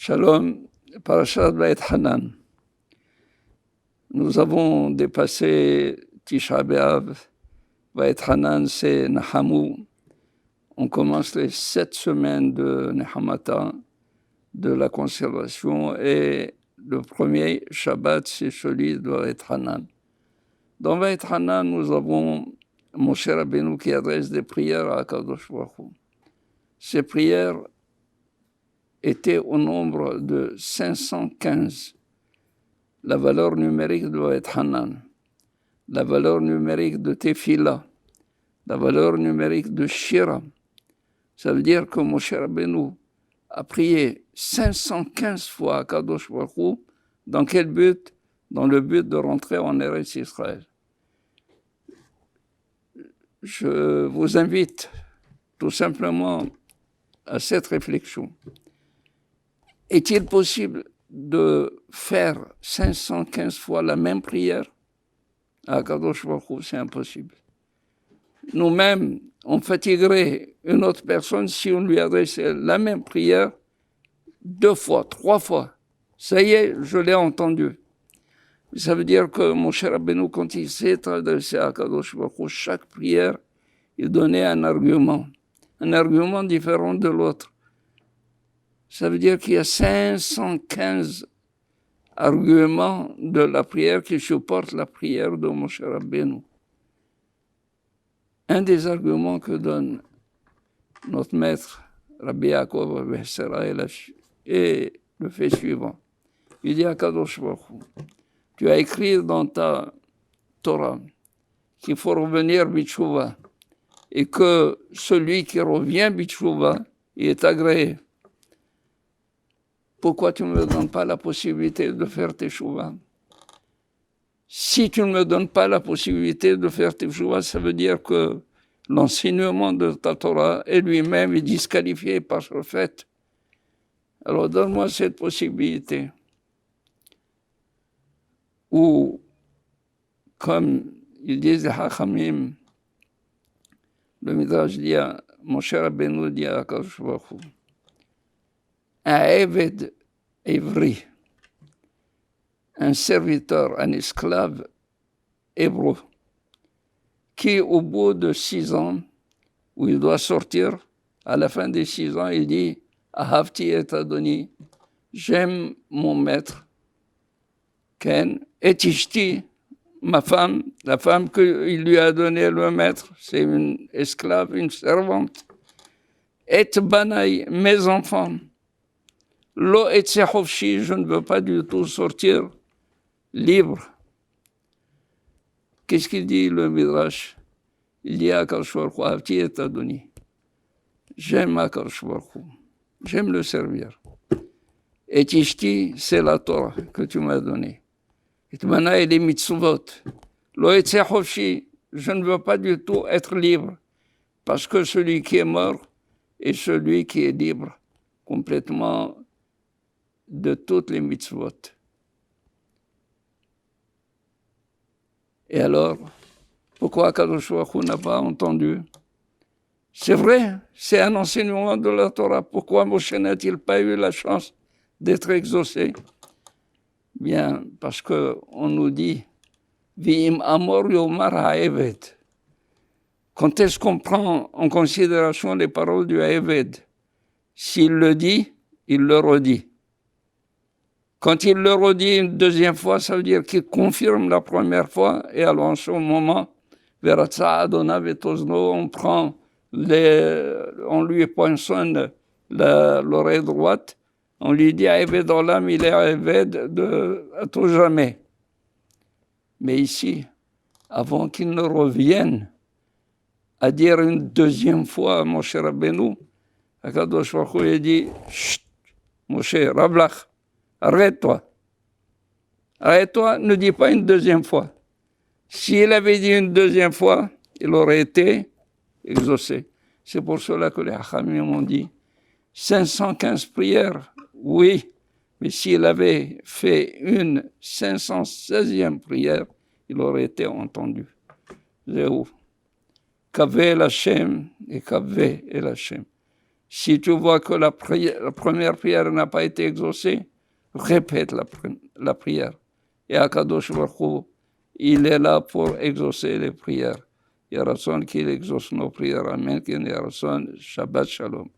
Shalom, Parashat Va'et Hanan. Nous avons dépassé Tisha B'Av. Va'et Hanan, c'est Nahamu. On commence les 7 semaines de Nehamata, de la conservation, et le premier Shabbat, c'est celui de Va'et Hanan. Dans Va'et Hanan, nous avons Moshe Rabbeinu qui adresse des prières à Akadosh Baruch Hu. Ces prières était au nombre de 515. La valeur numérique de Va'et Hanan, la valeur numérique de Tefila, la valeur numérique de Shira. Ça veut dire que Moshe Rabbeinu a prié 515 fois à Kadosh Baruch Hu. Dans quel but? Dans le but de rentrer en Eretz Israël. Je vous invite tout simplement à cette réflexion. Est-il possible de faire 515 fois la même prière à Kadosh Baruch Hu? C'est impossible. Nous-mêmes, on fatiguerait une autre personne si on lui adressait la même prière 2 fois, 3 fois. Ça y est, je l'ai entendu. Ça veut dire que Moshe Rabbeinu, quand il s'est adressé à Kadosh Baruch Hu, chaque prière, il donnait un argument différent de l'autre. Ça veut dire qu'il y a 515 arguments de la prière qui supportent la prière de Moshe Rabbeinu. Un des arguments que donne notre maître, Rabbi Yaakov Abessera, est le fait suivant. Il dit à Kadosh Baruch Hu, tu as écrit dans ta Torah qu'il faut revenir B'tchouva et que celui qui revient B'tchouva, il est agréé. Pourquoi tu ne me donnes pas la possibilité de faire teshuva? Si tu ne me donnes pas la possibilité de faire teshuva, ça veut dire que l'enseignement de ta Torah est lui-même disqualifié par ce fait. Alors donne-moi cette possibilité. Ou, comme ils disent les Hachamim, le Midrash dit à Moshe Rabbeinu dit à Akadosh Baruch Hu, un Eved Ivri, un serviteur, un esclave hébreu, qui au bout de 6 ans, où il doit sortir, à la fin des 6 ans, il dit Ahavti et Adoni, j'aime mon maître, Ken, et Ishti, ma femme, la femme qu'il lui a donné le maître, c'est une esclave, une servante, et Banaï, mes enfants. Lo etse hofshi, je ne veux pas du tout sortir libre. Qu'est-ce qu'il dit le Midrash? Il dit à Akadosh Baruch Hu, Avti et Adoni. J'aime Akadosh Baruch Hu, j'aime le servir. Et Ishti, c'est la Torah que tu m'as donnée. Et maintenant, il est mitzvot. Lo etse hofshi, je ne veux pas du tout être libre, parce que celui qui est mort est celui qui est libre complètement de toutes les mitzvot. Et alors, pourquoi Kadosh Baruch Hu n'a pas entendu? C'est vrai, c'est un enseignement de la Torah. Pourquoi Moshe n'a-t-il pas eu la chance d'être exaucé? Bien, parce qu'on nous dit V'im amor yomar ha'eved. Quand est-ce qu'on prend en considération les paroles du ha'eved? S'il le dit, il le redit. Quand il le redit une deuxième fois, ça veut dire qu'il confirme la première fois, et alors en ce moment, on lui poinçonne l'oreille droite, on lui dit Eved Olam, il est Eved à tout jamais. Mais ici, avant qu'il ne revienne à dire une deuxième fois à Moshe Rabbeinu, Akadosh Baruch Hu dit Chut, Moshe, Rablach, arrête-toi. Arrête-toi, ne dis pas une deuxième fois. S'il avait dit une deuxième fois, il aurait été exaucé. C'est pour cela que les Hachamim ont dit 515 prières, oui, mais s'il avait fait une 516e prière, il aurait été entendu. Zéou. Kavé el Hashem et Kavé el Hashem. Si tu vois que la première prière n'a pas été exaucée, répète la prière. Et Akadosh Baruch Hu, il est là pour exaucer les prières. Ya Rasson qu'il exauce nos prières. Amen. Ya Rasson, Shabbat Shalom.